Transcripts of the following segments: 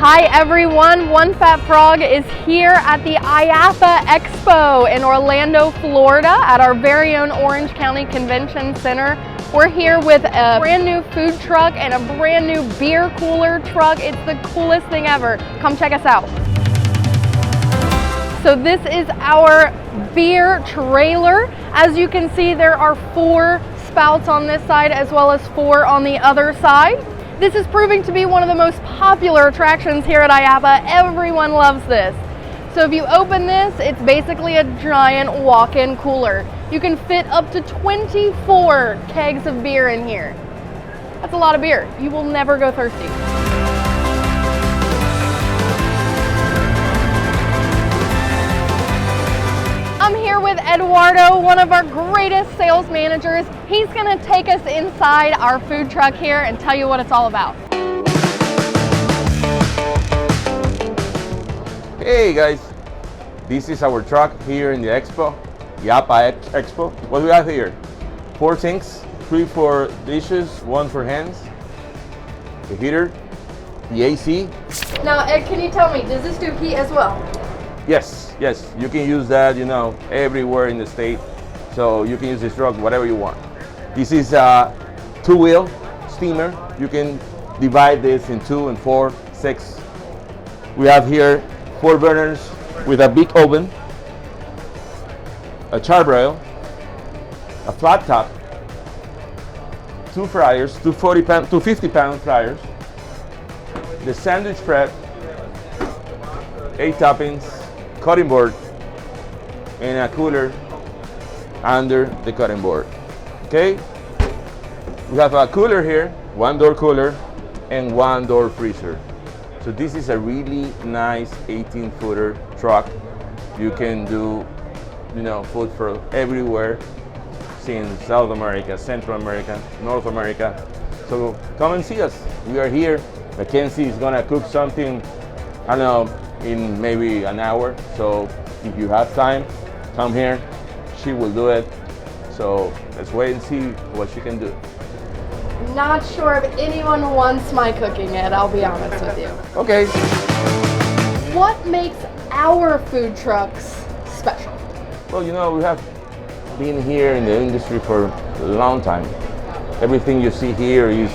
Hi everyone, One Fat Frog is here at the IAAPA Expo in Orlando, Florida at our very own Orange County Convention Center. We're here with a brand new food truck and a brand new beer cooler truck. It's the coolest thing ever. Come check us out. So this is our beer trailer. As you can see, there are 4 spouts on this side as well as 4 on the other side. This is proving to be one of the most popular attractions here at IAAPA. Everyone loves this. So if you open this, it's basically a giant walk-in cooler. You can fit up to 24 kegs of beer in here. That's a lot of beer. You will never go thirsty. I'm here with Eduardo, one of our greatest sales managers. He's gonna take us inside our food truck here and tell you what it's all about. Hey guys, this is our truck here in the expo, the IAAPA Expo. What do we have here? 4 sinks, 3 for dishes, 1 for hands, the heater, the AC. Now Ed, can you tell me, does this do heat as well? Yes, you can use that, everywhere in the state. So you can use this truck whatever you want. This is a 2-wheel steamer. You can divide this in 2 and 4, 6. We have here 4 burners with a big oven, a charbroil, a flat top, 2 fryers, 2 50-pound fryers, the sandwich prep, 8 toppings, cutting board, and a cooler under the cutting board. Okay? We have a cooler here, 1-door cooler, and 1-door freezer. So this is a really nice 18-footer truck. You can do, food for everywhere, in South America, Central America, North America. So come and see us. We are here. Mackenzie is gonna cook something, I don't know, in maybe an hour. So if you have time, come here. She will do it. So let's wait and see what she can do. Not sure if anyone wants my cooking, Ed, I'll be honest with you. Okay. What makes our food trucks special? Well, we have been here in the industry for a long time. Everything you see here is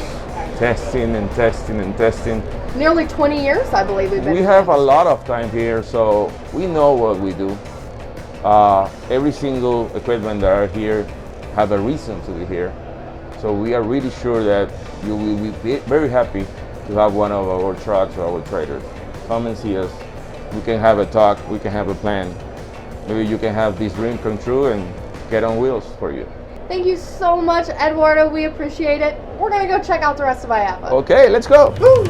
testing and testing and testing. Nearly 20 years, I believe we've been. We have a lot of time here, so we know what we do. Every single equipment that are here have a reason to be here. So we are really sure that you will be very happy to have one of our trucks or our trailers. Come and see us. We can have a talk, we can have a plan. Maybe you can have this dream come true and get on wheels for you. Thank you so much, Eduardo. We appreciate it. We're gonna go check out the rest of IAAPA. Okay, let's go. Woo!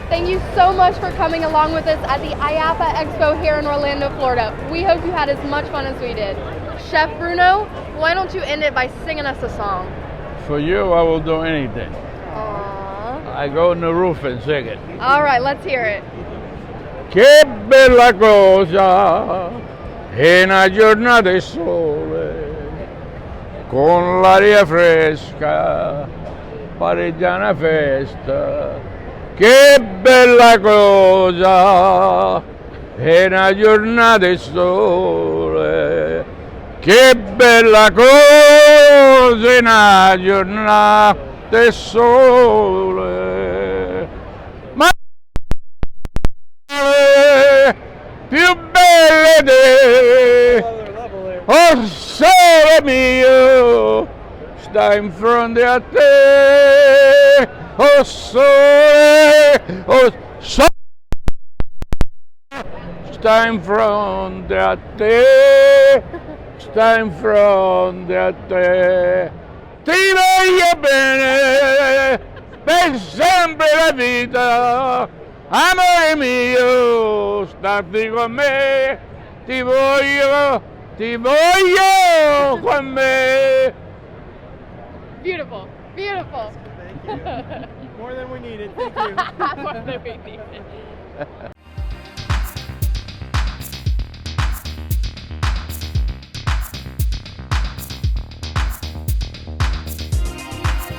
Thank you so much for coming along with us at the IAAPA Expo here in Orlando, Florida. We hope you had as much fun as we did. Chef Bruno, why don't you end it by singing us a song? For you, I will do anything. Aww. I go on the roof and sing it. All right, let's hear it. Che bella cosa è una giornata di sole con l'aria fresca pareggiana festa. Che bella cosa è una giornata di sole. Che bella cosa è una giornata di sole. Ma più belle te, oh sole mio, sta in fronte a te, oh sole, oh sole, sta in fronte a te, sta in fronte a te. Ti voglio bene per sempre la vita, amore mio, stati con me, ti voglio con me. Beautiful. Beautiful. Thank you. More than we needed. Thank you. More than we needed.